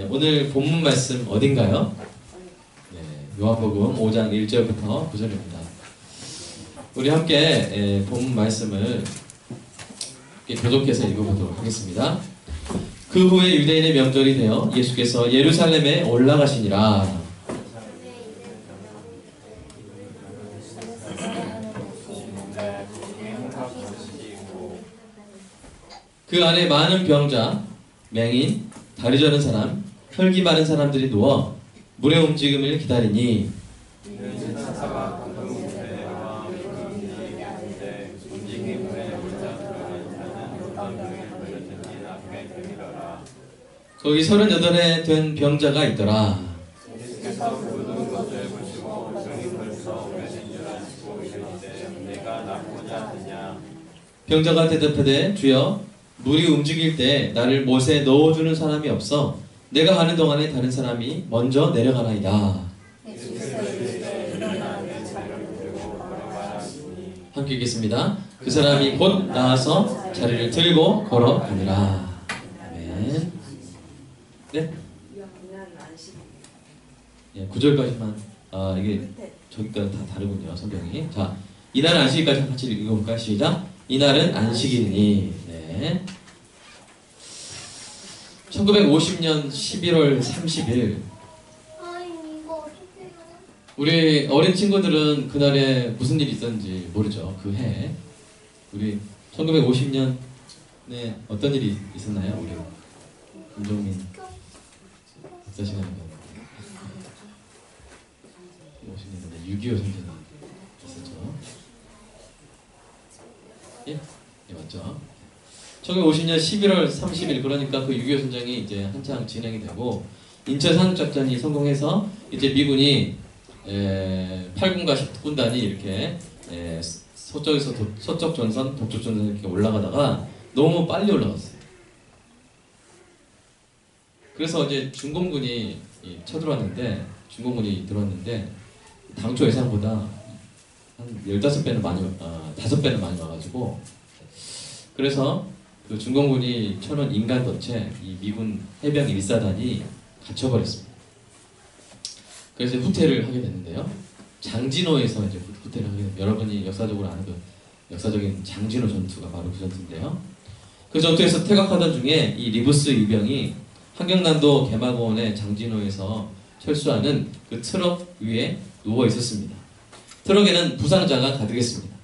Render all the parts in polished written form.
오늘 본문 말씀 어딘가요? 요한복음 5장 1절부터 9절입니다. 우리 함께 본문 말씀을 교독해서 읽어보도록 하겠습니다. 그 후에 유대인의 명절이 되어 예수께서 예루살렘에 올라가시니라. 그 안에 많은 병자, 맹인, 다리 저는 사람, 혈기 많은 사람들이 누워 물의 움직임을 기다리니 거기 38에 된 병자가 있더라. 병자가 대답하되 주여 물이 움직일 때 나를 못에 넣어주는 사람이 없어 내가 가는 동안에 다른 사람이 먼저 내려가나이다. 함께 읽겠습니다. 그 사람이 곧 나와서 자리를 들고 걸어가니라. 아멘. 네? 9절까지만. 이게 저기까지 다 다르군요, 성경이. 자, 이날은 안식일까지 같이 읽어볼까요? 시작. 이날은 안식일이니. 네. 1950년 11월 30일. 우리 어린 친구들은 그날에 무슨 일이 있었는지 모르죠. 그 해. 우리 1950년에 어떤 일이 있었나요? 우리 김종민 역사 시간에 50년대 6.25 전쟁이 있었죠. 예? 예, 맞죠. 1950년 11월 30일, 그러니까 그 6.25 전쟁이 이제 한창 진행이 되고 인천 상륙작전이 성공해서 이제 미군이 8군과 10군단이 이렇게 서쪽에서 서쪽 전선, 동쪽 전선 이렇게 올라가다가 너무 빨리 올라갔어요. 그래서 이제 중공군이 쳐들어왔는데, 중공군이 들어왔는데 당초 예상보다 한 15배는 많이, 5배는 많이 와가지고, 그래서 그 중공군이 쳐놓은 인간덫에 이 미군 해병 1사단이 갇혀버렸습니다. 그래서 후퇴를 하게 됐는데요. 장진호에서 이제 후퇴를 하게 됩니다. 여러분이 역사적으로 아는 그 역사적인 장진호 전투가 바로 그 전투인데요. 그 전투에서 퇴각하던 중에 이 리부스 이병이 한경남도 개마고원의 장진호에서 철수하는 그 트럭 위에 누워 있었습니다. 트럭에는 부상자가 가득했습니다.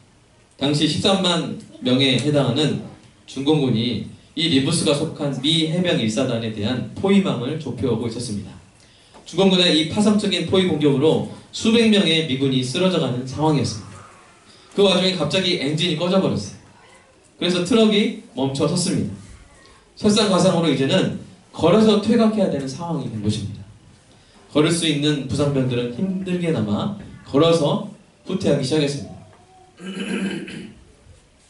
당시 13만 명에 해당하는 중공군이 이 리부스가 속한 미 해병 1사단에 대한 포위망을 좁혀오고 있었습니다. 중공군의 이 파상적인 포위 공격으로 수백 명의 미군이 쓰러져가는 상황이었습니다. 그 와중에 갑자기 엔진이 꺼져버렸어요. 그래서 트럭이 멈춰 섰습니다. 설상가상으로 이제는 걸어서 퇴각해야 되는 상황이 된 것입니다. 걸을 수 있는 부상병들은 힘들게나마 걸어서 후퇴하기 시작했습니다.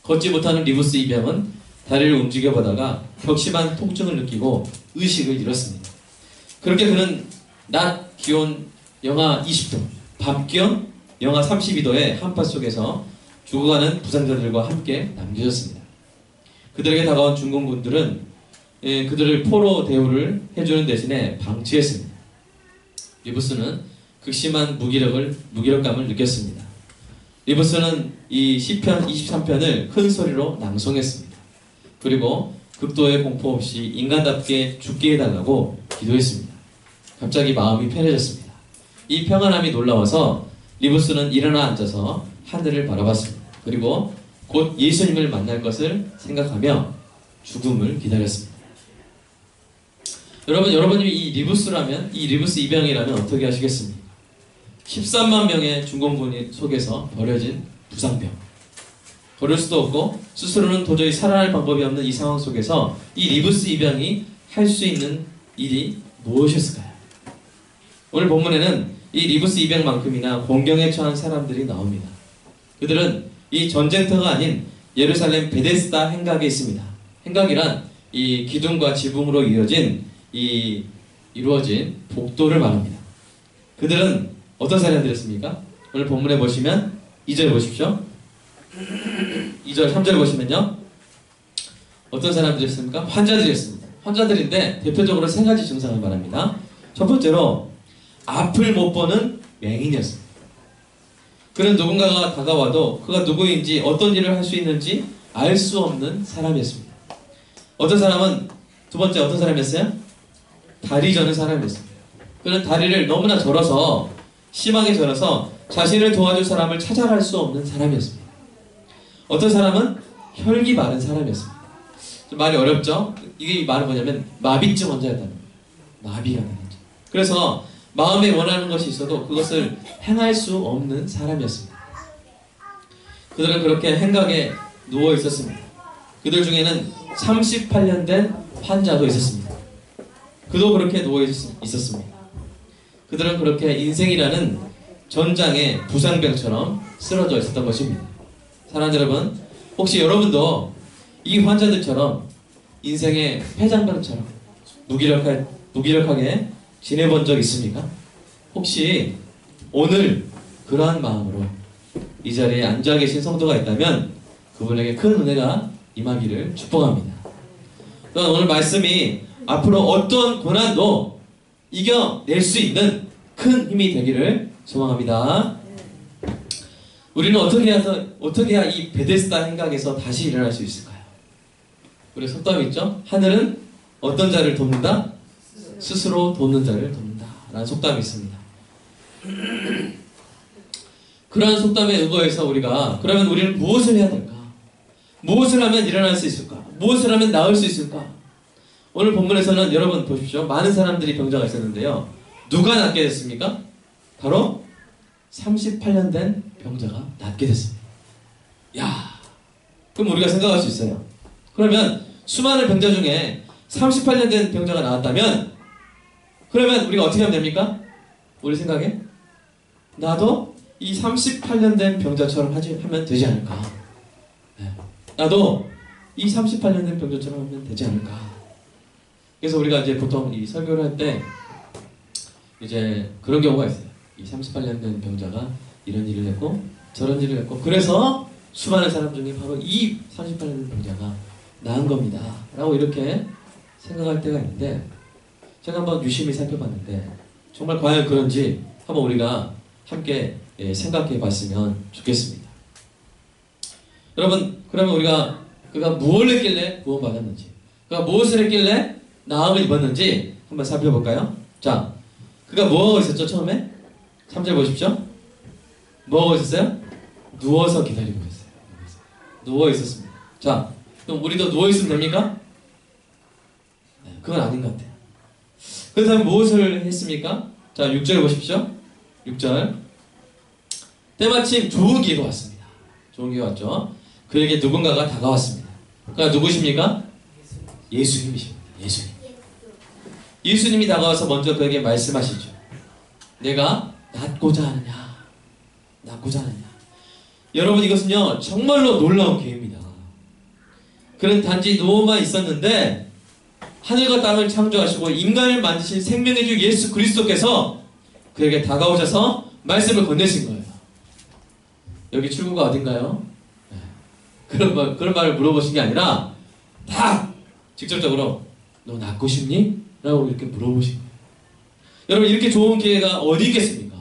걷지 못하는 리부스 이병은 다리를 움직여보다가 격심한 통증을 느끼고 의식을 잃었습니다. 그렇게 그는 낮 기온 영하 20도, 밤 기온 영하 32도의 한파 속에서 죽어가는 부상자들과 함께 남겨졌습니다. 그들에게 다가온 중공군들은 그들을 포로 대우를 해주는 대신에 방치했습니다. 리부스는 극심한 무기력감을 느꼈습니다. 리부스는 이 시편 23편을 큰 소리로 낭송했습니다. 그리고 극도의 공포 없이 인간답게 죽게 해달라고 기도했습니다. 갑자기 마음이 편해졌습니다. 이 평안함이 놀라워서 리부스는 일어나 앉아서 하늘을 바라봤습니다. 그리고 곧 예수님을 만날 것을 생각하며 죽음을 기다렸습니다. 여러분이 이 리부스라면, 이 리부스 이병이라면 어떻게 하시겠습니까? 13만 명의 중공군 속에서 버려진 부상병. 걸을 수도 없고 스스로는 도저히 살아날 방법이 없는 이 상황 속에서 이 리부스 이병이 할 수 있는 일이 무엇이었을까요? 오늘 본문에는 이 리부스 이병만큼이나 공경에 처한 사람들이 나옵니다. 그들은 이 전쟁터가 아닌 예루살렘 베데스다 행각에 있습니다. 행각이란 이 기둥과 지붕으로 이루어진 복도를 말합니다. 그들은 어떤 사람들이었습니까? 오늘 본문에 보시면 2절 보십시오. 2절, 3절 보시면요. 어떤 사람들이었습니까? 환자들이었습니다. 환자들인데 대표적으로 세 가지 증상을 말합니다. 첫 번째로 앞을 못 보는 맹인이었습니다. 그는 누군가가 다가와도 그가 누구인지 어떤 일을 할 수 있는지 알 수 없는 사람이었습니다. 어떤 사람은 두 번째 어떤 사람이었어요? 다리 저는 사람이었습니다. 그는 다리를 너무나 절어서 심하게 절어서 자신을 도와줄 사람을 찾아갈 수 없는 사람이었습니다. 어떤 사람은 혈기 마른 사람이었습니다. 좀 말이 어렵죠? 이게 말은 뭐냐면 마비증 환자였다는 거예요. 마비가 나는 환자. 그래서 마음에 원하는 것이 있어도 그것을 행할 수 없는 사람이었습니다. 그들은 그렇게 행각에 누워 있었습니다. 그들 중에는 38년 된 환자도 있었습니다. 그도 그렇게 누워 있었습니다. 그들은 그렇게 인생이라는 전장의 부상병처럼 쓰러져 있었던 것입니다. 사랑하는 여러분, 혹시 여러분도 이 환자들처럼 인생의 폐장병처럼 무기력하게 지내본 적 있습니까? 혹시 오늘 그러한 마음으로 이 자리에 앉아 계신 성도가 있다면 그분에게 큰 은혜가 임하기를 축복합니다. 또한 오늘 말씀이 앞으로 어떤 고난도 이겨낼 수 있는 큰 힘이 되기를 소망합니다. 우리는 어떻게 해야 이 베데스다 행각에서 다시 일어날 수 있을까요? 우리 속담이 있죠? 하늘은 어떤 자를 돕는다? 스스로 돕는 자를 돕는다 라는 속담이 있습니다. 그러한 속담에 의거해서 그러면 우리는 무엇을 해야 될까? 무엇을 하면 일어날 수 있을까? 무엇을 하면 나을 수 있을까? 오늘 본문에서는 여러분 보십시오. 많은 사람들이 병자가 있었는데요. 누가 낫게 됐습니까? 바로 38년 된 병자가 낫게 됐습니다. 야, 그럼 우리가 생각할 수 있어요. 그러면 수많은 병자 중에 38년 된 병자가 나왔다면 그러면 우리가 어떻게 하면 됩니까? 우리 생각에 나도 이 38년 된 병자처럼 하면 되지 않을까? 네. 나도 이 38년 된 병자처럼 하면 되지 않을까? 그래서 우리가 이제 보통 이 설교를 할 때 이제 그런 경우가 있어요. 이 38년 된 병자가 이런 일을 했고 저런 일을 했고 그래서 수많은 사람 중에 바로 이 38년 된 병자가 나은 겁니다 라고 이렇게 생각할 때가 있는데 제가 한번 유심히 살펴봤는데 정말 과연 그런지 한번 우리가 함께 생각해 봤으면 좋겠습니다. 여러분, 그러면 그가 무엇을 했길래 구원받았는지, 그가 무엇을 했길래 나음을 입었는지 한번 살펴볼까요? 자, 그가 뭐하고 있었죠? 처음에 3절 보십시오. 뭐하고 있었어요? 누워서 기다리고 있어요. 누워 있었습니다. 자, 그럼 우리도 누워 있으면 됩니까? 네, 그건 아닌 것 같아요. 그렇다면 무엇을 했습니까? 자, 6절 보십시오. 6절. 때마침 좋은 기회가 왔습니다. 좋은 기회가 왔죠. 그에게 누군가가 다가왔습니다. 그가 누구십니까? 예수님이십니다. 예수님. 예수님이 다가와서 먼저 그에게 말씀하시죠. 내가 낫고자 하느냐? 낫고자 하느냐? 여러분, 이것은요 정말로 놀라운 기회입니다. 그는 단지 누워만 있었는데 하늘과 땅을 창조하시고 인간을 만드신 생명의 주 예수 그리스도께서 그에게 다가오셔서 말씀을 건네신 거예요. 여기 출구가 어딘가요? 네. 그런 말을 물어보신 게 아니라 딱 직접적으로 너 낫고 싶니? 라고 이렇게 물어보신 거예요. 여러분, 이렇게 좋은 기회가 어디 있겠습니까?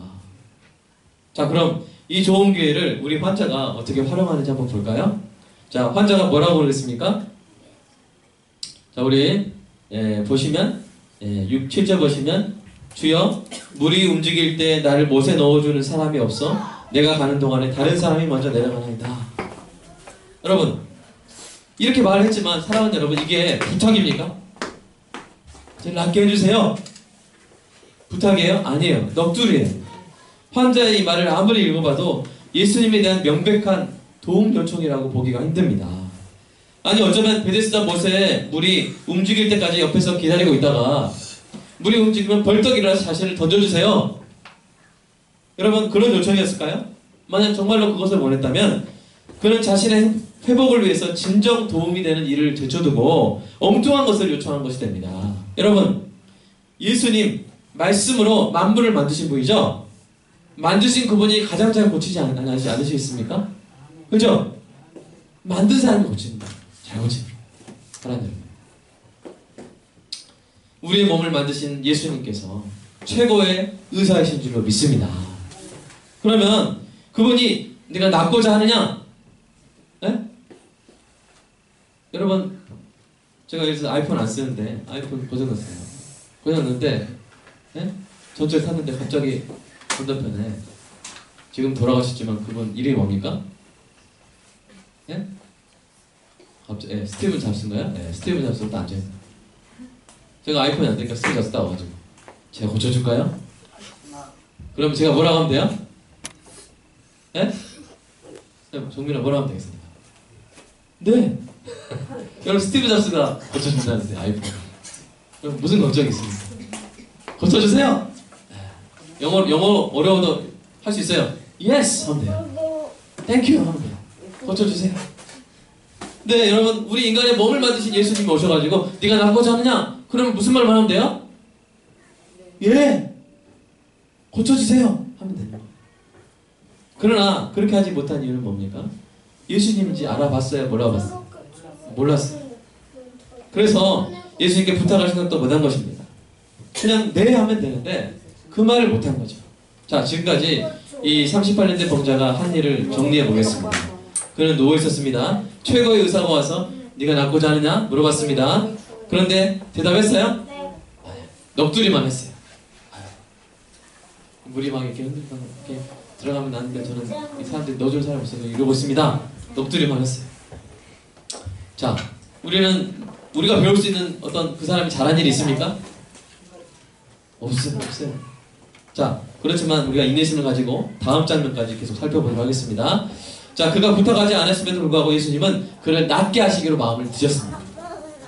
자, 그럼 이 좋은 기회를 우리 환자가 어떻게 활용하는지 한번 볼까요? 자, 환자가 뭐라고 그랬습니까? 자, 우리 보시면 6, 7절 보시면 주여 물이 움직일 때 나를 못에 넣어주는 사람이 없어 내가 가는 동안에 다른 사람이 먼저 내려가나이다. 여러분, 이렇게 말을 했지만 사랑하는 여러분, 이게 부탁입니까? 저를 낫게 해주세요. 부탁이에요? 아니에요. 넋두리예요. 환자의 이 말을 아무리 읽어봐도 예수님에 대한 명백한 도움 요청이라고 보기가 힘듭니다. 아니, 어쩌면 베데스다 못에 물이 움직일 때까지 옆에서 기다리고 있다가 물이 움직이면 벌떡 일어나서 자신을 던져주세요. 여러분, 그런 요청이었을까요? 만약 정말로 그것을 원했다면 그는 자신의 회복을 위해서 진정 도움이 되는 일을 제쳐두고 엉뚱한 것을 요청한 것이 됩니다. 여러분, 예수님 말씀으로 만물을 만드신 분이죠? 만드신 그분이 가장 잘 고치지 않으시겠습니까? 그죠? 만든 사람이 고칩니다. 잘 고칩니다. 하나님. 우리의 몸을 만드신 예수님께서 최고의 의사이신 줄로 믿습니다. 그러면 그분이 내가 낫고자 하느냐? 네? 여러분, 제가 여기서 아이폰 안 쓰는데 아이폰 고장났어요. 고장났는데 네? 전철 탔는데 갑자기 건너편에 지금 돌아가셨지만 그분 이름이 뭡니까? 예? 갑자기 스티븐 잡스인가요? 네, 스티븐 잡스가 또 앉아있어요. 제가 아이폰이 안 되니까 스티븐 잡스 따와가지고 제가 고쳐줄까요? 그럼 제가 뭐라고 하면 돼요? 예? 정민아 뭐라고 하면 되겠습니까? 네! 여러분 스티븐 잡스가 고쳐준다는데 아이폰 그럼 무슨 걱정이 있습니까? 고쳐주세요! 영어 어려워도 할 수 있어요. Yes! 하면 돼요. Thank you! 하면 돼요. 고쳐주세요. 네, 여러분, 우리 인간의 몸을 만드신 예수님이 오셔가지고 네가 낫고자 하느냐? 그러면 무슨 말만 하면 돼요? 예! 고쳐주세요! 하면 되는 거예요. 그러나 그렇게 하지 못한 이유는 뭡니까? 예수님인지 알아봤어요? 몰라봤어요? 몰랐어요. 그래서 예수님께 부탁할 생각도 못한 것입니다. 그냥 네 하면 되는데 그 말을 못한 거죠. 자, 지금까지 이 38년 된 병자가 한 일을 정리해 보겠습니다. 그는 누워 있었습니다. 최고의 의사가 와서 네가 낫고자 하느냐? 물어봤습니다. 그런데 대답했어요? 넋두리만 했어요. 물이 막 이렇게 흔들고 이렇게 들어가면 나는데 저는 이 사람들이 넣어줄 사람이 없어서 이러고 있습니다. 넋두리만 했어요. 자, 우리가 배울 수 있는 어떤 그 사람이 잘한 일이 있습니까? 없어요. 자, 그렇지만 우리가 인내심을 가지고 다음 장면까지 계속 살펴보도록 하겠습니다. 자, 그가 부탁하지 않았음에도 불구하고 예수님은 그를 낫게 하시기로 마음을 드셨습니다.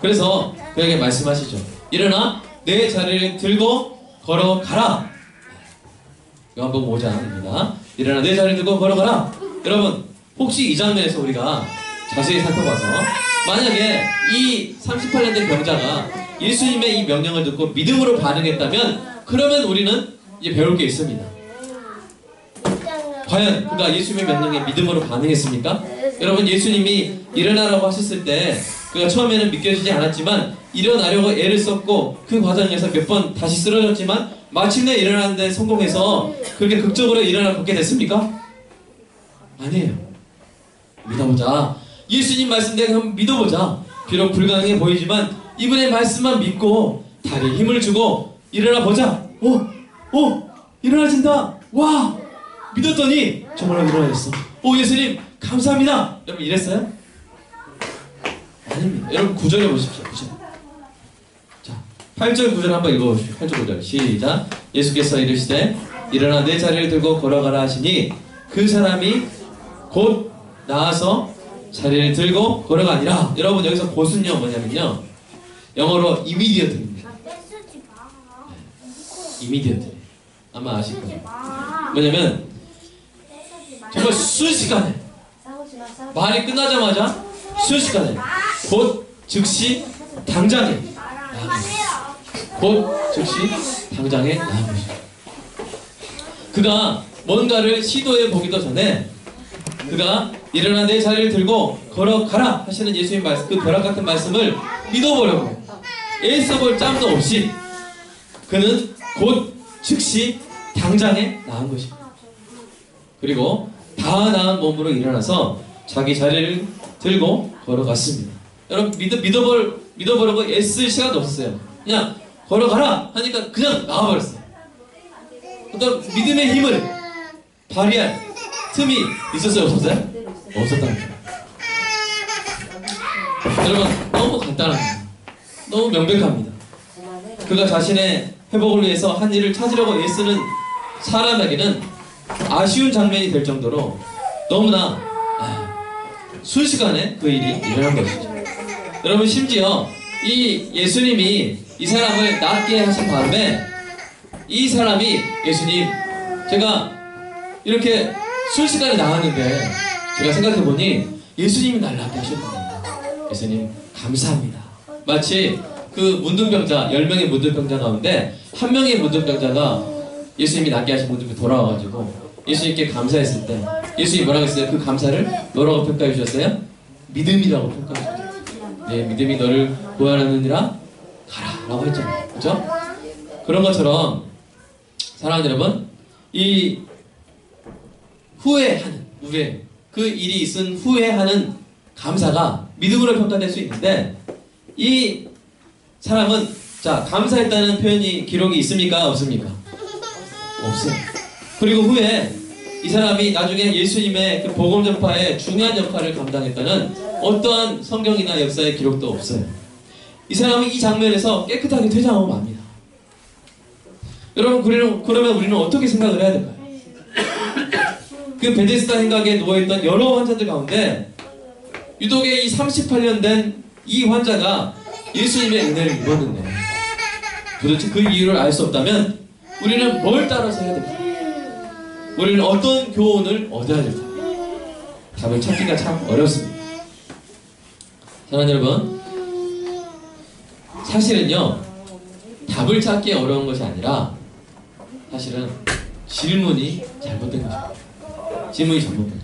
그래서 그에게 말씀하시죠. 일어나 내 자리를 들고 걸어가라. 요한복음 5장입니다. 일어나 내 자리를 들고 걸어가라. 여러분, 혹시 이 장면에서 우리가 자세히 살펴봐서 만약에 이 38년 된 병자가 예수님의 이 명령을 듣고 믿음으로 반응했다면 그러면 우리는 이제 배울 게 있습니다. 과연 그가 예수님의 명령에 믿음으로 반응했습니까? 여러분, 예수님이 일어나라고 하셨을 때 그가 처음에는 믿겨지지 않았지만 일어나려고 애를 썼고 그 과정에서 몇 번 다시 쓰러졌지만 마침내 일어나는 데 성공해서 그렇게 극적으로 일어나 걷게 됐습니까? 아니에요. 믿어보자. 예수님 말씀대로 한번 믿어보자. 비록 불가능해 보이지만 이분의 말씀만 믿고 다리에 힘을 주고 일어나 보자. 일어나진다. 와, 믿었더니 정말로 일어나졌어. 예수님 감사합니다. 여러분 이랬어요? 아닙니다. 여러분 9절에 보십시오. 9절. 자, 8절 9절 한번 읽어보십시오. 8절 9절 시작. 예수께서 이르시되 일어나 내 자리를 들고 걸어가라 하시니 그 사람이 곧 나아서 자리를 들고 걸어가니라. 여러분 여기서 곧은요 뭐냐면요, 영어로 immediate입니다. immediate. 아마 아실 거예요. 뭐냐면 정말 순식간에, 말이 끝나자마자 순식간에, 곧 즉시 당장에, 곧 즉시 당장에 나온 것이죠. 그가 뭔가를 시도해 보기도 전에 그가 일어나 내 자리를 들고 걸어가라 하시는 예수님 말씀, 그 벼락 같은 말씀을 믿어보려고 애써볼 짬도 없이 그는 곧 즉시 당장에 나은 것입니다. 그리고 다 나은 몸으로 일어나서 자기 자리를 들고 걸어갔습니다. 여러분 믿어보려고 애쓸 시간도 없었어요. 그냥 걸어가라 하니까 그냥 나와버렸어요. 어떤 믿음의 힘을 발휘할 틈이 있었어요? 없었어요? 없었답니다. 여러분 너무 간단합니다. 너무 명백합니다. 그가 자신의 회복을 위해서 한 일을 찾으려고 애쓰는 사람에게는 아쉬운 장면이 될 정도로 너무나 순식간에 그 일이 일어난 것이죠. 여러분 심지어 이 예수님이 이 사람을 낫게 하신 다음에 이 사람이 예수님, 제가 이렇게 순식간에 나왔는데 제가 생각해보니 예수님이 날 낫게 하셨거든요. 예수님 감사합니다. 마치 그 문둥병자, 10명의 문둥병자 가운데 한 명의 문둥병자가 예수님이 낫게 하신 문둥병 돌아와가지고 예수님께 감사했을 때 예수님이 뭐라고 했어요? 그 감사를 뭐라고 평가해 주셨어요? 믿음이라고 평가해 주셨어요. 네, 믿음이 너를 구원하느니라. 가라라고 했잖아요. 그죠? 그런 것처럼 사랑하는 여러분, 이 후회하는 우리의 그 일이 있은 후회하는 감사가 믿음으로 평가될 수 있는데, 이 사람은 자 감사했다는 표현이 기록이 있습니까? 없습니까? 없어요. 그리고 후에 이 사람이 나중에 예수님의 그 복음 전파에 중요한 역할을 감당했다는 어떠한 성경이나 역사의 기록도 없어요. 이 사람은 이 장면에서 깨끗하게 퇴장하고 맙니다. 여러분, 그러면 우리는 어떻게 생각을 해야 될까요? 그 베데스다 행각에 누워있던 여러 환자들 가운데 유독의 이 38년 된 이 환자가 예수님의 은혜를 입었는데, 도대체 그 이유를 알 수 없다면 우리는 뭘 따라서 해야 될까? 우리는 어떤 교훈을 얻어야 될까? 답을 찾기가 참 어렵습니다. 사랑하는 여러분, 사실은요, 답을 찾기 어려운 것이 아니라 사실은 질문이 잘못된 것입니다. 질문이 잘못된 거예요.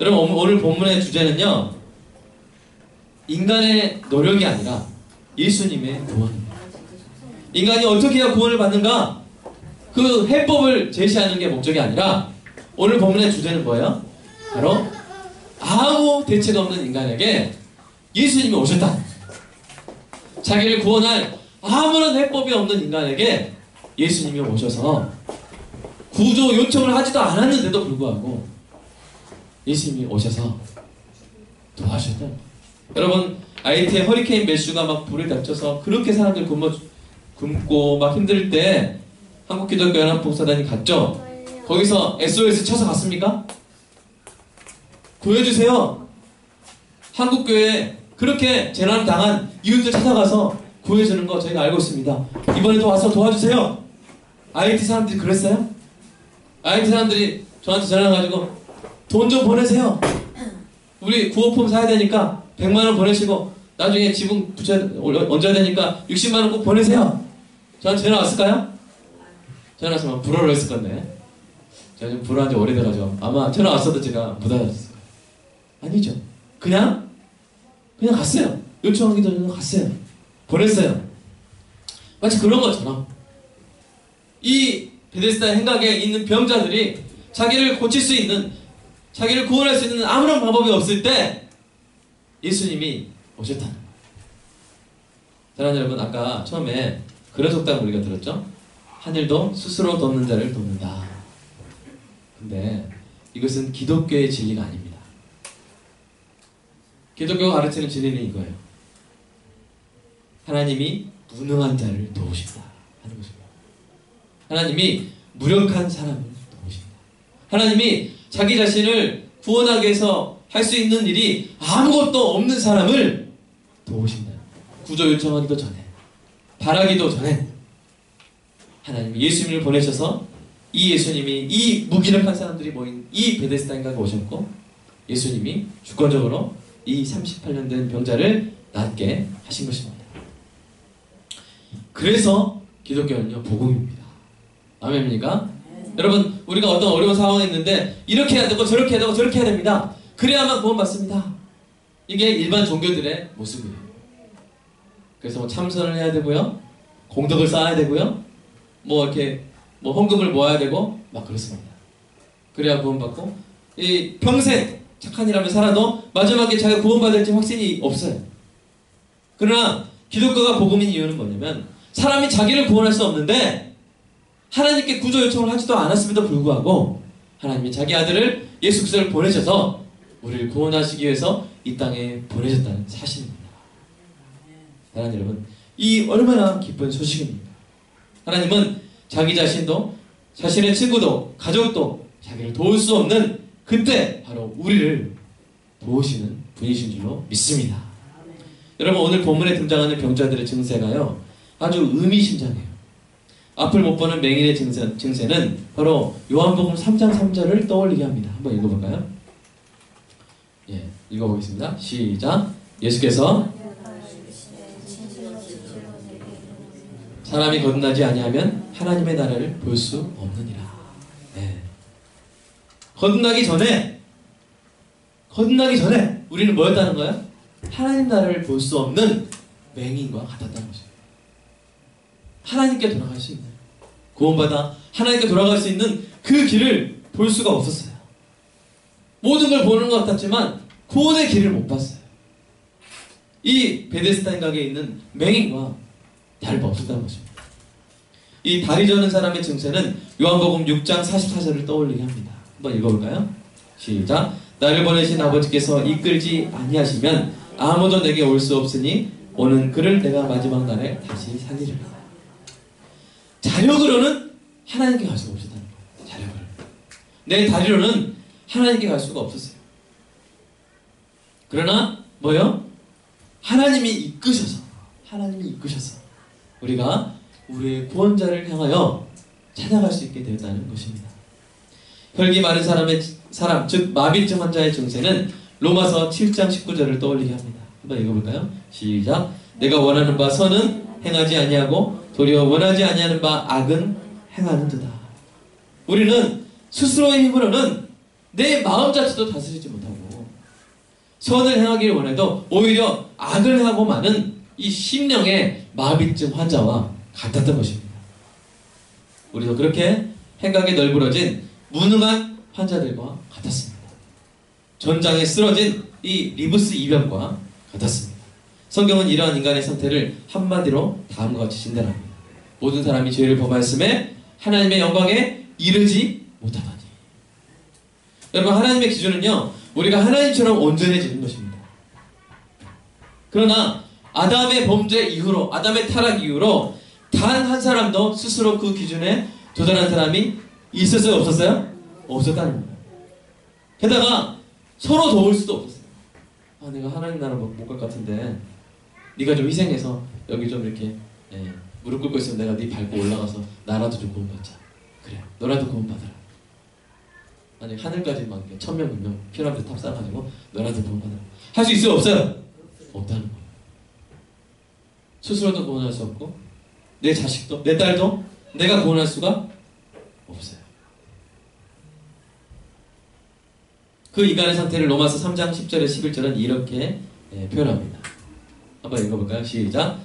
여러분, 오늘 본문의 주제는요, 인간의 노력이 아니라 예수님의 구원입니다. 인간이 어떻게 해야 구원을 받는가? 그 해법을 제시하는 게 목적이 아니라, 오늘 본문의 주제는 뭐예요? 바로 아무 대책 없는 인간에게 예수님이 오셨다. 자기를 구원할 아무런 해법이 없는 인간에게 예수님이 오셔서 구조 요청을 하지도 않았는데도 불구하고 예수님이 오셔서 도와주셨다. 여러분, 아이티의 허리케인 매슈가 막 불에 닥쳐서 그렇게 사람들 굶고 막 힘들 때 한국기독교연합봉사단이 갔죠? 거기서 SOS 쳐서 갔습니까? 구해주세요. 한국교회 그렇게 재난 당한 이웃들 찾아가서 구해주는 거 저희가 알고 있습니다. 이번에도 와서 도와주세요. IT 사람들이 그랬어요? IT 사람들이 저한테 전화해가지고 돈 좀 보내세요. 우리 구호품 사야 되니까 100만원 보내시고 나중에 지분 얹어야 되니까 60만원 꼭 보내세요. 저한테 전화 왔을까요? 전화 왔으면 불어를 했을 건데, 제가 지금 불어한 지 오래돼가지고 아마 전화 왔어도 제가 못 알아듣을 거예요. 아니죠. 그냥 갔어요. 요청하기도 전에 갔어요. 보냈어요. 마치 그런 것처럼 이 베데스다 행각에 있는 병자들이 자기를 고칠 수 있는, 자기를 구원할 수 있는 아무런 방법이 없을 때 예수님이 오셨다는 거예요. 사랑하는 여러분, 아까 처음에 그런 속담 우리가 들었죠? 하늘도 스스로 돕는 자를 돕는다. 근데 이것은 기독교의 진리가 아닙니다. 기독교가 가르치는 진리는 이거예요. 하나님이 무능한 자를 도우신다 하는 것입니다. 하나님이 무력한 사람을 도우신다. 하나님이 자기 자신을 구원하기 위해서 할 수 있는 일이 아무것도 없는 사람을 도우신다. 구조 요청하기도 전에, 바라기도 전에 하나님이 예수님을 보내셔서 이 예수님이 이 무기력한 사람들이 모인 이 베데스다 행각에 오셨고, 예수님이 주권적으로 이 38년 된 병자를 낫게 하신 것입니다. 그래서 기독교는요, 복음입니다. 아멘입니까? 여러분, 우리가 어떤 어려운 상황에 있는데 이렇게 해야 되고 저렇게 해야 되고 저렇게 해야 됩니다. 그래야만 구원받습니다. 이게 일반 종교들의 모습이에요. 그래서 뭐 참선을 해야 되고요, 공덕을 쌓아야 되고요, 뭐 이렇게 뭐 헌금을 모아야 되고 막 그렇습니다. 그래야 구원받고, 이 평생 착한 일 하며 살아도 마지막에 자기가 구원받을지 확신이 없어요. 그러나 기독교가 복음인 이유는 뭐냐면, 사람이 자기를 구원할 수 없는데 하나님께 구조 요청을 하지도 않았음에도 불구하고 하나님이 자기 아들을 예수 그리스도를 보내셔서 우리를 구원하시기 위해서 이 땅에 보내셨다는 사실입니다. 사랑하는 여러분, 이 얼마나 기쁜 소식입니다. 하나님은 자기 자신도, 자신의 친구도, 가족도 자기를 도울 수 없는 그때 바로 우리를 도우시는 분이신 줄로 믿습니다. 여러분, 오늘 본문에 등장하는 병자들의 증세가요, 아주 의미심장해요. 앞을 못 보는 맹인의 증세는 바로 요한복음 3장 3절을 떠올리게 합니다. 한번 읽어볼까요? 예, 읽어보겠습니다. 시작. 예수께서 사람이 거듭나지 아니하면 하나님의 나라를 볼 수 없느니라. 네. 거듭나기 전에 우리는 뭐였다는 거야? 하나님 나라를 볼 수 없는 맹인과 같았다는 것입니다. 하나님께 돌아갈 수 있는, 구원받아 하나님께 돌아갈 수 있는 그 길을 볼 수가 없었어요. 모든 걸 보는 것 같았지만 구원의 길을 못 봤어요. 이 베데스다 행각에 있는 맹인과 다를 바 없었다는 것입니다. 이 다리 저는 사람의 증세는 요한복음 6장 44절을 떠올리게 합니다. 한번 읽어볼까요? 시작. 나를 보내신 아버지께서 이끌지 아니하시면 아무도 내게 올 수 없으니 오는 그를 내가 마지막 날에 다시 살리리라. 자력으로는 하나님께 갈 수가 없었다는 거예요. 자력으로. 내 다리로는 하나님께 갈 수가 없었어요. 그러나 뭐요? 하나님이 이끄셔서 우리가 우리의 구원자를 향하여 찾아갈 수 있게 되었다는 것입니다. 혈기 마른 사람, 즉 마비증 환자의 증세는 로마서 7장 19절을 떠올리게 합니다. 한번 읽어볼까요? 시작. 내가 원하는 바 선은 행하지 아니하고 도리어 원하지 아니하는 바 악은 행하는도다. 우리는 스스로의 힘으로는 내 마음 자체도 다스리지 못하고 선을 행하기를 원해도 오히려 악을 행하고 마는 이 심령의 마비증 환자와 같았던 것입니다. 우리도 그렇게 행각에 널브러진 무능한 환자들과 같았습니다. 전장에 쓰러진 이 리브스 이병과 같았습니다. 성경은 이러한 인간의 상태를 한마디로 다음과 같이 진단합니다. 모든 사람이 죄를 범하였음에 하나님의 영광에 이르지 못하다니. 여러분, 하나님의 기준은요, 우리가 하나님처럼 온전해지는 것입니다. 그러나 아담의 범죄 이후로, 아담의 타락 이후로 단 한 사람도 스스로 그 기준에 도달한 사람이 있었어요? 없었어요? 없었다는 거예요. 게다가 서로 도울 수도 없었어요. 아, 내가 하나님 나라 못 갈 것 같은데 네가 좀 희생해서 여기 좀 이렇게 무릎 꿇고 있으면 내가 네 밟고 올라가서 나라도 좀 구원받자. 그래, 너라도 구원받아라. 아니, 하늘까지 막 1000명, 100명 피라미드 탑 쌓아가지고 너라도 구원받아라. 할 수 있어요? 없어요? 없다는 거예요. 스스로도 구원할 수 없고 내 자식도, 내 딸도 내가 구원할 수가 없어요. 그 인간의 상태를 로마서 3장 10절에 11절은 이렇게 표현합니다. 한번 읽어볼까요? 시작.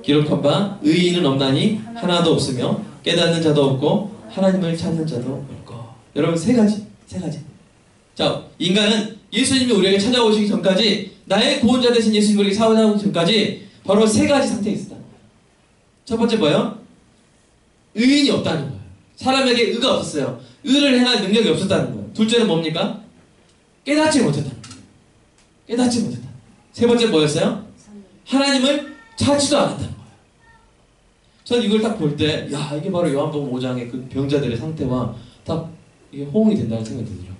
기록한 바 의인은 없나니 하나도 없으며 깨닫는 자도 없고 하나님을 찾는 자도 없고. 여러분, 세 가지. 자, 인간은 예수님이 우리에게 찾아오시기 전까지, 나의 구원자 되신 예수님이 우리에게 찾아오기 전까지 바로 세 가지 상태에 있었다. 첫 번째 뭐예요? 의인이 없다는 거예요. 사람에게 의가 없었어요. 의를 행할 능력이 없었다는 거예요. 둘째는 뭡니까? 깨닫지 못했다. 세 번째 뭐였어요? 하나님을 찾지도 않았다는 거예요. 전 이걸 딱 볼 때, 야, 이게 바로 요한복음 5장의 그 병자들의 상태와 딱 이게 호응이 된다는 생각이 들더라고요.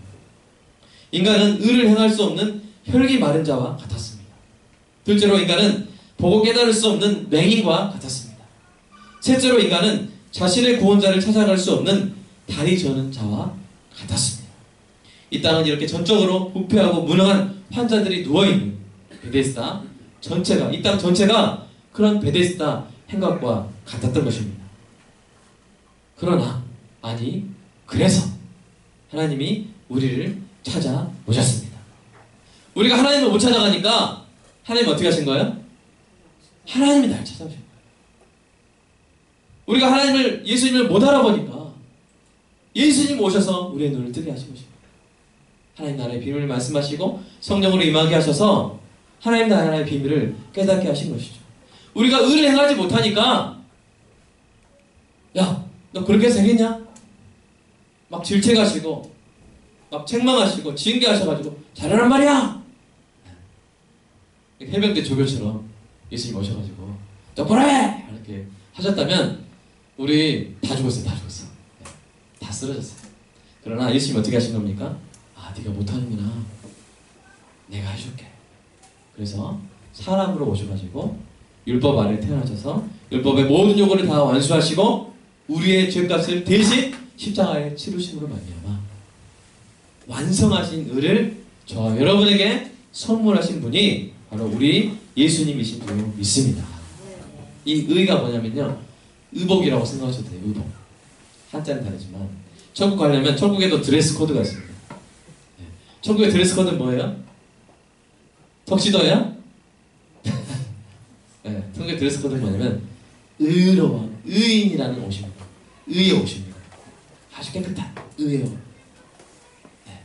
인간은 의를 행할 수 없는 혈기 마른 자와 같았습니다. 둘째로 인간은 보고 깨달을 수 없는 맹인과 같았습니다. 셋째로 인간은 자신의 구원자를 찾아갈 수 없는 다리 저는 자와 같았습니다. 이 땅은 이렇게 전적으로 부패하고 무능한 환자들이 누워있는 베데스다 전체가, 이 땅 전체가 그런 베데스다 행각과 같았던 것입니다. 그러나, 아니, 그래서 하나님이 우리를 찾아오셨습니다. 우리가 하나님을 못 찾아가니까 하나님은 어떻게 하신 거예요? 하나님이 날 찾아오신 거예요. 우리가 하나님을, 예수님을 못 알아보니까 예수님 오셔서 우리의 눈을 뜨게 하신 것입니다. 하나님 나라의 비밀을 말씀하시고 성령으로 임하게 하셔서 하나님 나라의 비밀을 깨닫게 하신 것이죠. 우리가 의를 행하지 못하니까, 야, 너 그렇게 해서 되겠냐? 막 질책하시고 막 책망하시고 징계하셔가지고 잘하란 말이야! 해병대 조교처럼 예수님 오셔가지고 똑바로 해! 이렇게 하셨다면 우리 다 죽었어요. 다 쓰러졌어요. 그러나 예수님 어떻게 하신 겁니까? 아, 네가 못하는구나. 내가 해줄게. 그래서 사람으로 오셔가지고 율법 아래 태어나셔서 율법의 모든 요구를 다 완수하시고 우리의 죄값을 대신 십자가에 치르심으로 말미암아 완성하신 의를 저와 여러분에게 선물하신 분이 바로 우리 예수님이신 줄 믿습니다. 이 의가 뭐냐면요, 의복이라고 생각하셔도 돼요. 의복. 한자는 다르지만 천국 가려면 천국에도 드레스 코드가 있습니다. 천국의 드레스 코드는 뭐예요? 턱시도예요? 네, 천국의 드레스 코드는 뭐냐면 의로워 의인이라는 옷입니다. 의의 옷입니다. 아주 깨끗한 의의 옷. 네.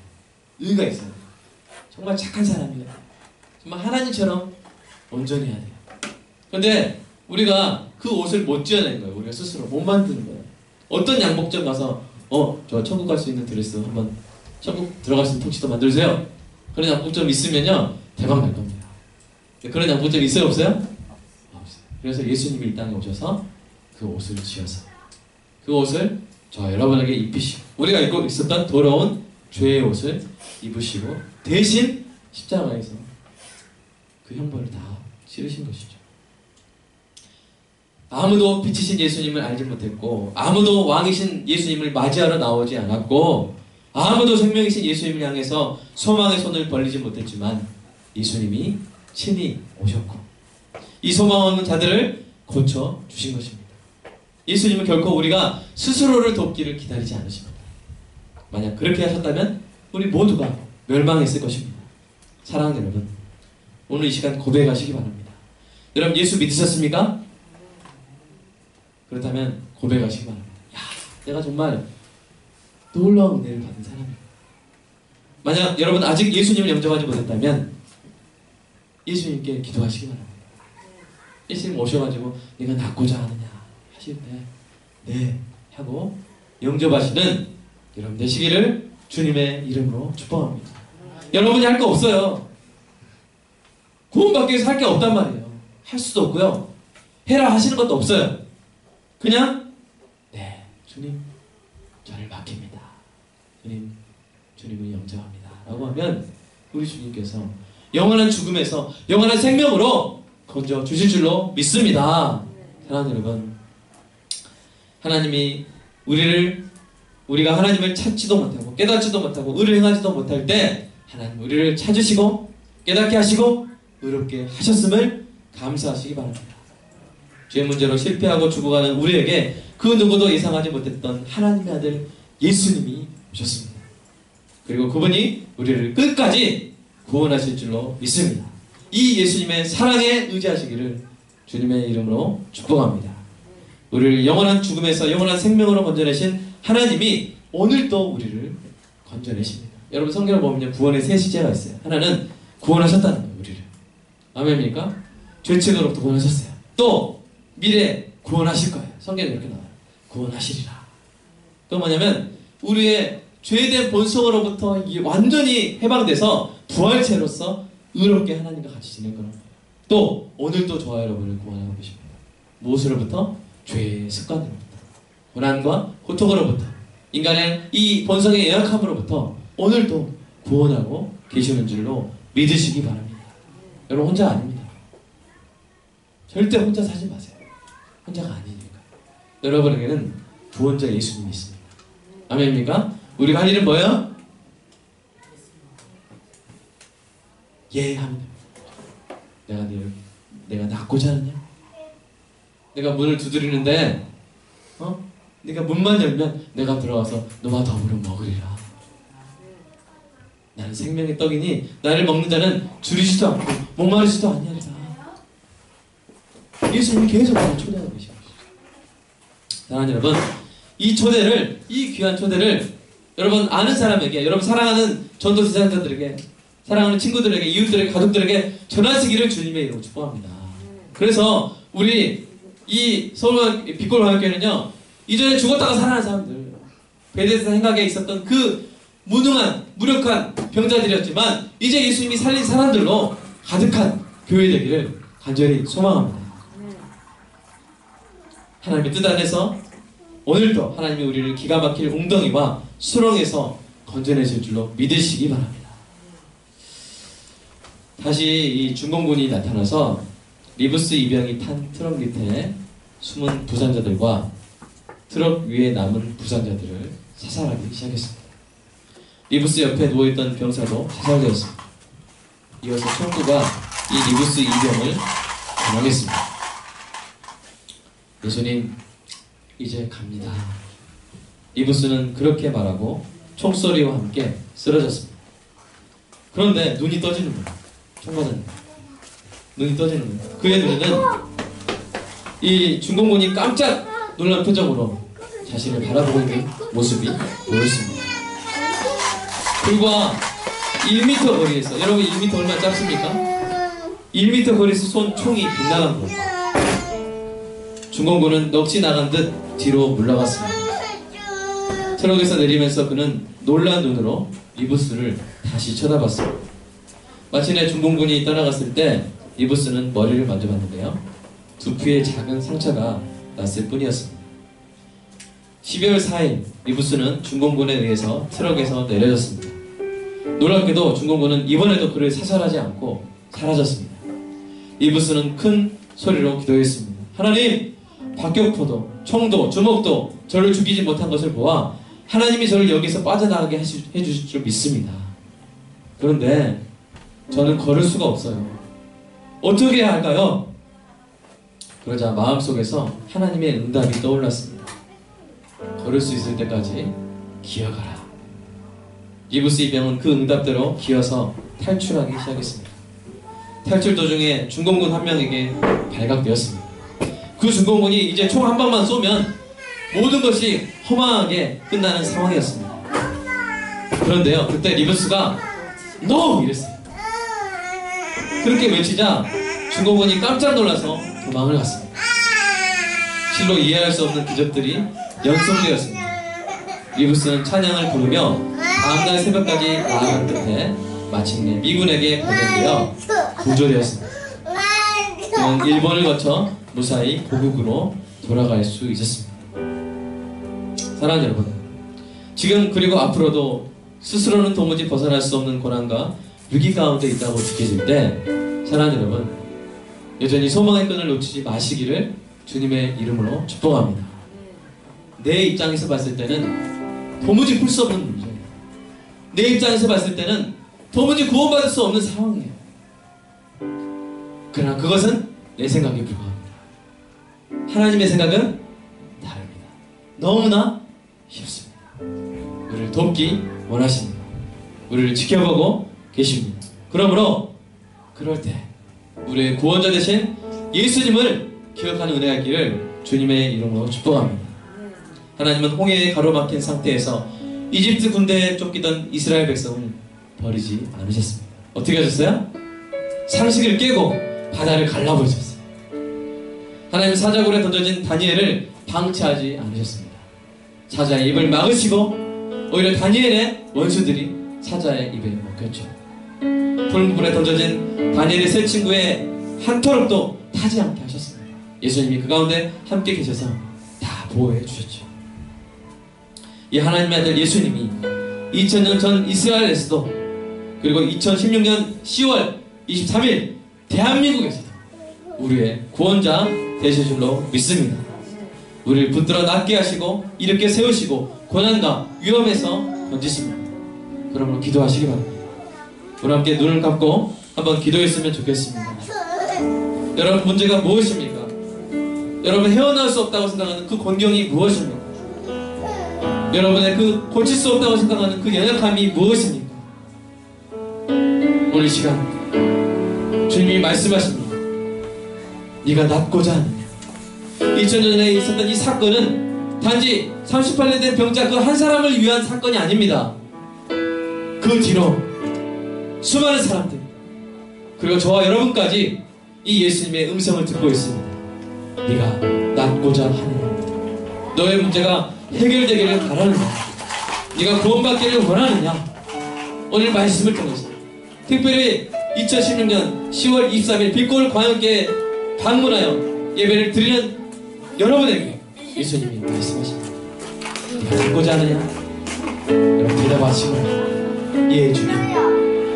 의가 있어야 돼요. 정말 착한 사람이에요. 정말 하나님처럼 온전해야 돼요. 그런데 우리가 그 옷을 못 지어낸 거예요. 우리가 스스로 못 만드는 거예요. 어떤 양복점 가서 저 천국 갈 수 있는 드레스 한번 천국 들어갈 수 있는 턱시도 만들어주세요. 그런 양복점 있으면요 대박 날 겁니다. 그런 양복점 있어요 없어요? 없어요. 그래서 예수님이 이 땅에 오셔서 그 옷을 지어서 그 옷을 저 여러분에게 입히시고 우리가 입고 있었던 더러운 죄의 옷을 입으시고 대신 십자가에서 그 형벌을 다 치르신 것이죠. 아무도 빛이신 예수님을 알지 못했고 아무도 왕이신 예수님을 맞이하러 나오지 않았고 아무도 생명이신 예수님을 향해서 소망의 손을 벌리지 못했지만 예수님이 친히 오셨고 이 소망 없는 자들을 고쳐주신 것입니다. 예수님은 결코 우리가 스스로를 돕기를 기다리지 않으십니다. 만약 그렇게 하셨다면 우리 모두가 멸망했을 것입니다. 사랑하는 여러분, 오늘 이 시간 고백하시기 바랍니다. 여러분 예수 믿으셨습니까? 그렇다면 고백하시기 바랍니다. 야, 내가 정말 놀라운 은혜를 받은 사람이에요. 만약 여러분 아직 예수님을 영접하지 못했다면 예수님께 기도하시기 바랍니다. 예수님 오셔가지고 네가 낫고자 하느냐 하실 때 네 하고 영접하시는 여러분 되시기를 주님의 이름으로 축복합니다. 여러분이 할 거 없어요. 구원받기 위해서 할 게 없단 말이에요. 할 수도 없고요. 해라 하시는 것도 없어요. 그냥 네 주님 저를 맡깁니다. 주님을 영접합니다 라고 하면 우리 주님께서 영원한 죽음에서 영원한 생명으로 건져 주실 줄로 믿습니다. 사랑하는 여러분, 하나님이 우리가 하나님을 찾지도 못하고 깨닫지도 못하고 의를 행하지도 못할 때 하나님 우리를 찾으시고 깨닫게 하시고 의롭게 하셨음을 감사하시기 바랍니다. 죄 문제로 실패하고 죽어가는 우리에게 그 누구도 예상하지 못했던 하나님의 아들 예수님이 오셨습니다. 그리고 그분이 우리를 끝까지 구원하실 줄로 믿습니다. 이 예수님의 사랑에 의지하시기를 주님의 이름으로 축복합니다. 우리를 영원한 죽음에서 영원한 생명으로 건져내신 하나님이 오늘도 우리를 건져내십니다. 여러분 성경을 보면 구원의 세 시제가 있어요. 하나는 구원하셨다는 거예요. 우리를. 아멘입니까? 죄책으로부터 구원하셨어요. 또 미래 구원하실 거예요. 성경에 이렇게 나와요. 구원하시리라. 또 뭐냐면 우리의 죄된 본성으로부터 완전히 해방돼서 부활체로서 의롭게 하나님과 같이 지낼 거라는 거예요. 또 오늘도 저와 여러분을 구원하고 계십니다. 무엇으로부터? 죄의 습관으로부터, 고난과 고통으로부터, 인간의 이 본성의 연약함으로부터 오늘도 구원하고 계시는 줄로 믿으시기 바랍니다. 여러분 혼자 아닙니다. 절대 혼자 사지 마세요. 혼자가 아니니까. 여러분에게는 구원자 예수님이 있습니다. 아멘입니까? 우리가 할 일은 뭐예요? 예 하면 됩니다. 내가 낫고자 하느냐? 내가 문을 두드리는데 네가 문만 열면 내가 들어와서 너와 더불어 먹으리라. 나는 생명의 떡이니 나를 먹는 자는 줄이지도 않고 목마르지도 아니하리라. 예수님이 계속 나를 초대하고 계십니다. 사랑하는 여러분, 이 초대를, 이 귀한 초대를 여러분 아는 사람에게, 여러분 사랑하는 전도 제자들에게, 사랑하는 친구들에게, 이웃들에게, 가족들에게 전하시기를 주님의 이름으로 축복합니다. 그래서 우리 이 서울 빛골광역교회는요, 이전에 죽었다가 살아난 사람들, 베데스다 생각에 있었던 그 무능한, 무력한 병자들이었지만 이제 예수님이 살린 사람들로 가득한 교회 되기를 간절히 소망합니다. 하나님의 뜻 안에서 오늘도 하나님이 우리를 기가 막힐 웅덩이와 수렁에서 건져내실 줄로 믿으시기 바랍니다. 다시 이 중공군이 나타나서 리브스 이병이 탄 트럭 밑에 숨은 부상자들과 트럭 위에 남은 부상자들을 사살하기 시작했습니다. 리브스 옆에 누워있던 병사도 사살되었습니다. 이어서 총구가 이 리브스 이병을 전하겠습니다. 예수님, 이제 갑니다. 리브스는 그렇게 말하고 총소리와 함께 쓰러졌습니다. 그런데 눈이 떠지는 거예요. 총맞은 눈이 떠지는 거예요. 그의 눈에는 이 중공군이 깜짝 놀란 표정으로 자신을 바라보고 있는 모습이 보였습니다. 불과 1m 거리에서, 여러분 1m 얼마나 짧습니까? 1m 거리에서 쏜 총이 빗나간 겁니다. 중공군은 넋이 나간 듯 뒤로 물러갔습니다. 트럭에서 내리면서 그는 놀란 눈으로 리부스를 다시 쳐다봤습니다. 마침내 중공군이 떠나갔을 때 리부스는 머리를 만져봤는데요, 두피에 작은 상처가 났을 뿐이었습니다. 12월 4일 리부스는 중공군에 의해서 트럭에서 내려졌습니다. 놀랍게도 중공군은 이번에도 그를 사살하지 않고 사라졌습니다. 리부스는 큰 소리로 기도했습니다. 하나님, 박격포도 총도 주먹도 저를 죽이지 못한 것을 보아 하나님이 저를 여기서 빠져나가게 해주실 줄 믿습니다. 그런데 저는 걸을 수가 없어요. 어떻게 해야 할까요? 그러자 마음속에서 하나님의 응답이 떠올랐습니다. 걸을 수 있을 때까지 기어가라. 리부스 이병은 그 응답대로 기어서 탈출하기 시작했습니다. 탈출 도중에 중공군 한 명에게 발각되었습니다. 그 중공군이 이제 총 한 방만 쏘면 모든 것이 허망하게 끝나는 상황이었습니다. 그런데요, 그때 리부스가 NO! 이랬어요. 그렇게 외치자 중공군이 깜짝 놀라서 도망을 갔습니다. 실로 이해할 수 없는 기적들이 연속되었습니다. 리부스는 찬양을 부르며 다음날 새벽까지 나아간 끝에 마침내 미군에게 발견되어 구조되었습니다. 그는 일본을 거쳐 무사히 고국으로 돌아갈 수 있었습니다. 사랑하는 여러분, 지금 그리고 앞으로도 스스로는 도무지 벗어날 수 없는 고난과 위기 가운데 있다고 느껴질 때, 사랑하는 여러분, 여전히 소망의 끈을 놓치지 마시기를 주님의 이름으로 축복합니다. 내 입장에서 봤을 때는 도무지 풀 수 없는 문제예요. 내 입장에서 봤을 때는 도무지 구원받을 수 없는 상황이에요. 그러나 그것은 내 생각에 불과합니다. 하나님의 생각은 다릅니다. 너무나 쉽습니다. 우리를 돕기 원하십니다. 우리를 지켜보고 계십니다. 그러므로 그럴 때 우리의 구원자 되신 예수님을 기억하는 은혜가 있기를 주님의 이름으로 축복합니다. 하나님은 홍해에 가로막힌 상태에서 이집트 군대에 쫓기던 이스라엘 백성을 버리지 않으셨습니다. 어떻게 하셨어요? 상식을 깨고 바다를 갈라버리셨어요. 하나님 사자굴에 던져진 다니엘을 방치하지 않으셨습니다. 사자의 입을 막으시고 오히려 다니엘의 원수들이 사자의 입에 먹혔죠. 풀무불에 던져진 다니엘의 세 친구의 한 토록도 타지 않게 하셨습니다. 예수님이 그 가운데 함께 계셔서 다 보호해 주셨죠. 이 하나님의 아들 예수님이 2000년 전 이스라엘에서도, 그리고 2016년 10월 23일 대한민국에서도 우리의 구원자 되실 줄로 믿습니다. 우리를 붙들어 낫게 하시고 일으켜 세우시고 고난과 위험에서 건지십니다. 그러므로 기도하시기 바랍니다. 우리 함께 눈을 감고 한번 기도했으면 좋겠습니다. 여러분, 문제가 무엇입니까? 여러분, 헤어나올 수 없다고 생각하는 그 곤경이 무엇입니까? 여러분의 그 고칠 수 없다고 생각하는 그 연약함이 무엇입니까? 오늘 이 시간 주님이 말씀하십니다. 네가 낫고자 하느냐? 2000년 전에 있었던 이 사건은 단지 38년 된 병자 그 한 사람을 위한 사건이 아닙니다. 그 뒤로 수많은 사람들, 그리고 저와 여러분까지 이 예수님의 음성을 듣고 있습니다. 네가 낫고자 하느냐? 너의 문제가 해결되기를 바라느냐? 네가 구원받기를 원하느냐? 오늘 말씀을 통해서 특별히 2016년 10월 23일 빛골 광역교회에 방문하여 예배를 드리는 여러분에게 예수님이 말씀하십니다. 네가 낫고자 하느냐? 여러분 대답하시고, 예 주님,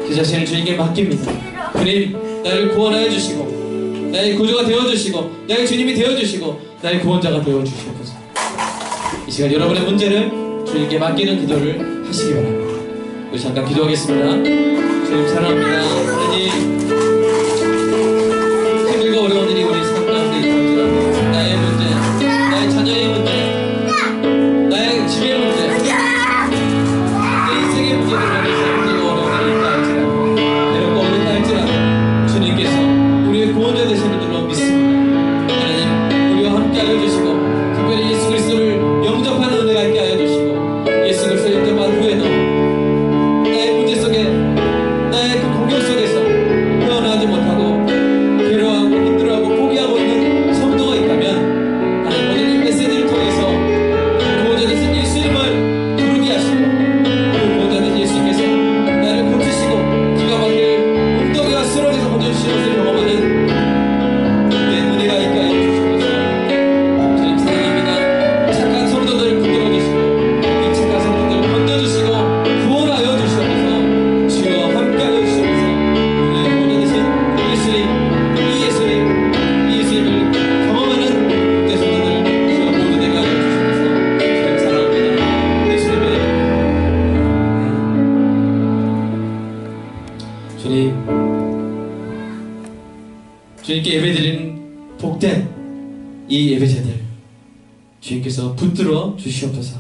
제 자신을 주님께 맡깁니다. 주님, 나를 구원하여 주시고 나의 구주가 되어주시고 나의 주님이 되어주시고 나의 구원자가 되어주시옵소서. 이 시간 여러분의 문제를 주님께 맡기는 기도를 하시기 바랍니다. 우리 잠깐 기도하겠습니다. 주님 사랑합니다. 하나님, 힘들고 어려운 일이 우리 삶 가운데 있던지라도 나의 문제, 나의 자녀의 문제, 나의 집의 문제, 내 인생의 문제를 위해서 힘들고 어려운 일이 있다 할지라도, 내가 어렵다 할지라도 주님께서 우리의 구원자 되시는 줄로 믿습니다. 하나님, 우리 하여 주시고 특별히 예수 그리스도를 영접하는 은혜가 있게 하여 주시고 예수 그리스도를 영접한 후에도 나의 문제 속에 나의 그 공격 속에서 헤어나지 못하고 괴로워하고 힘들어하고 포기하고 있는 성도가 있다면 하나님 오늘 이 메시지를 통해서 구원자 되신 예수님을 부르게 하시고 그 구원자 되신 예수님께서 나를 고치시고 기가 막힐 웅덩이와 수렁에서 건져주시는 것을 경험하는 내 은혜가 있게 하여 주시옵소서. 주님 사랑합니다. 착한 성도들 붙들어 주시고 이 착한 성도들 건져주시고 구원하여 주시옵소서. 주여 함께하여 주시옵소서. 우리의 구원자 되신 예수님 이 예수님을 경험하는 내 성도들 주여 모두 되게 하여 주시옵소서. 주님 사랑합니다. 예수님의 주님께 예배드리는 복된 이 예배자들 주님께서 붙들어 주시옵소서.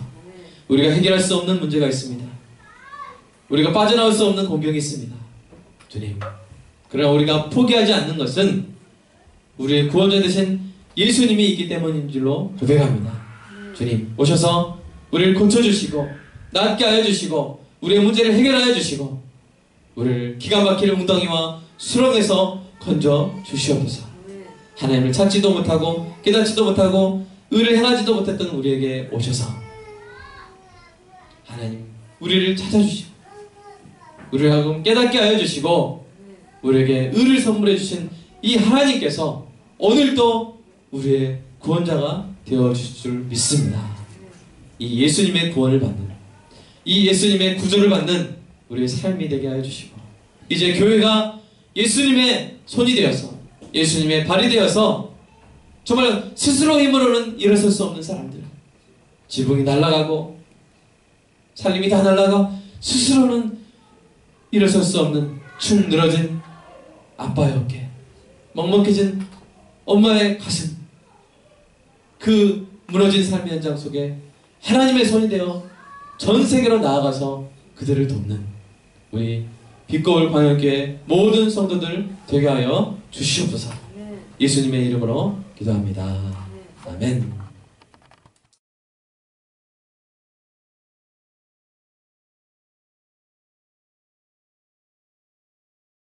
우리가 해결할 수 없는 문제가 있습니다. 우리가 빠져나올 수 없는 공경이 있습니다. 주님, 그러나 우리가 포기하지 않는 것은 우리의 구원자 되신 예수님이 있기 때문인 줄로 고백합니다. 주님, 오셔서 우리를 고쳐주시고 낫게 하여 주시고 우리의 문제를 해결하여 주시고 우리를 기가 막힐 웅덩이와 수렁에서 건져 주시옵소서. 하나님을 찾지도 못하고 깨닫지도 못하고 의를 행하지도 못했던 우리에게 오셔서 하나님 우리를 찾아주시고 우리를 하여금 깨닫게 하여 주시고 우리에게 의를 선물해 주신 이 하나님께서 오늘도 우리의 구원자가 되어 주실 줄 믿습니다. 이 예수님의 구원을 받는 이 예수님의 구조를 받는 우리의 삶이 되게 하여 주시고 이제 교회가 예수님의 손이 되어서 예수님의 발이 되어서 정말 스스로 힘으로는 일어설 수 없는 사람들, 지붕이 날아가고 살림이 다 날아가 스스로는 일어설 수 없는 축 늘어진 아빠의 어깨, 먹먹해진 엄마의 가슴, 그 무너진 삶의 현장 속에 하나님의 손이 되어 전 세계로 나아가서 그들을 돕는 우리 빛거울 광역교회 모든 성도들 되게 하여 주시옵소서. 예수님의 이름으로 기도합니다. 아멘.